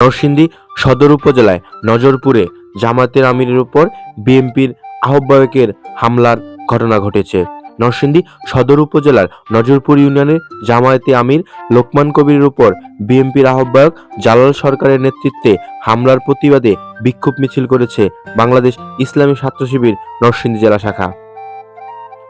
নরসিংদী সদর উপজেলায় নজরপুরে জামায়াতের আমিরের উপর বিএনপির আহ্বায়কের হামলার ঘটনা ঘটেছে। নরসিংদী সদর উপজেলার নজরপুর ইউনিয়নের জামায়াতে আমির লোকমান কবিরের উপর বিএনপির আহ্বায়ক জালাল সরকারের নেতৃত্বে হামলার প্রতিবাদে বিক্ষোভ মিছিল করেছে বাংলাদেশ ইসলামী ছাত্র শিবির নরসিংদী জেলা শাখা।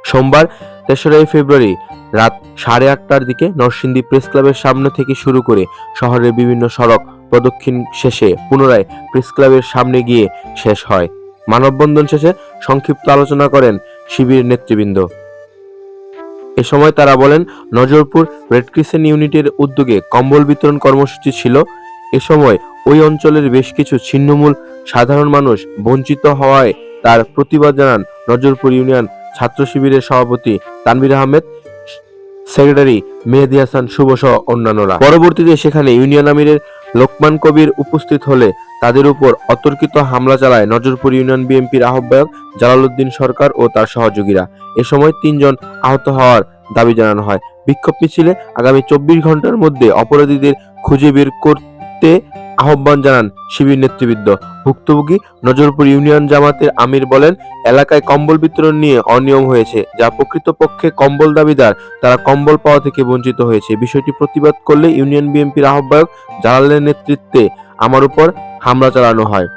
সোমবার ৩রা ফেব্রুয়ারি রাত ৮:৩০টার দিকে নরসিংদী প্রেস ক্লাবের সামনে থেকে শুরু করে শহরের বিভিন্ন সড়ক প্রদক্ষিণ শেষে পুনরায় প্রেস ক্লাবের সামনে গিয়ে শেষ হয়। মানববন্ধন শেষে সংক্ষিপ্ত আলোচনা করেন শিবিরের নেতৃবৃন্দ। এ সময় তারা বলেন, নজরপুর রেড ক্রিসেন্ট ইউনিটের উদ্যোগে কম্বল বিতরণ কর্মসূচি ছিল। এ সময় ওই অঞ্চলের বেশ কিছু ছিন্নমূল সাধারণ মানুষ বঞ্চিত হওয়ায় তার প্রতিবাদ জানান নজরপুর ইউনিয়ন ছাত্র শিবিরের সভাপতি তানভীর আহমেদ, সেক্রেটারি মেহেদী হাসান শুভ সহ অন্যান্যরা। পরবর্তীতে সেখানে ইউনিয়ন আমিরের লোকমান কবির উপস্থিত হলে তাদের উপর অতর্কিত হামলা চালায় নজরপুর ইউনিয়ন বিএনপির আহ্বায়ক জালালউদ্দিন সরকার ও তার সহযোগীরা। এ সময় ৩ জন আহত হওয়ার দাবি জানানো হয়। বিক্ষোভ মিছিলে আগামী ২৪ ঘন্টার মধ্যে অপরাধীদের খুঁজে বের করতে আহ্বান জানান শিবির নেতৃবৃন্দ। ভুক্তভোগী নজরপুর ইউনিয়ন জামাতের আমির বলেন, এলাকায় কম্বল বিতরণ নিয়ে অনিয়ম হয়েছে, যা প্রকৃতপক্ষে কম্বল দাবিদার তারা কম্বল পাওয়া থেকে বঞ্চিত হয়েছে। বিষয়টি প্রতিবাদ করলে ইউনিয়ন বিএনপির আহ্বায়ক জালালের নেতৃত্বে আমার উপর হামলা চালানো হয়।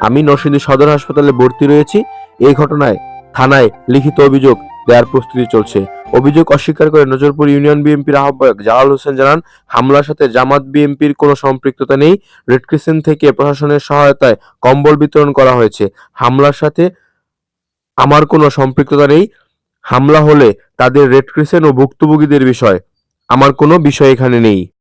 আমি নরসিংদী সদর হাসপাতালে ভর্তি রয়েছি। এই ঘটনায় থানায় লিখিত অভিযোগ দেওয়ার প্রস্তুতি চলছে। অভিযোগ অস্বীকার করে নজরপুর ইউনিয়ন বিএনপির আহ্বায়ক জালাল হোসেন জানান, হামলার সাথে জামাত বিএনপির কোনো সম্পৃক্ততা নেই। রেড ক্রিসেন্ট থেকে প্রশাসনের সহায়তায় কম্বল বিতরণ করা হয়েছে। হামলার সাথে আমার কোনো সম্পৃক্ততা নেই। হামলা হলে তাদের রেড ক্রিসেন্ট ও ভুক্তভোগীদের বিষয়, আমার কোনো বিষয় এখানে নেই।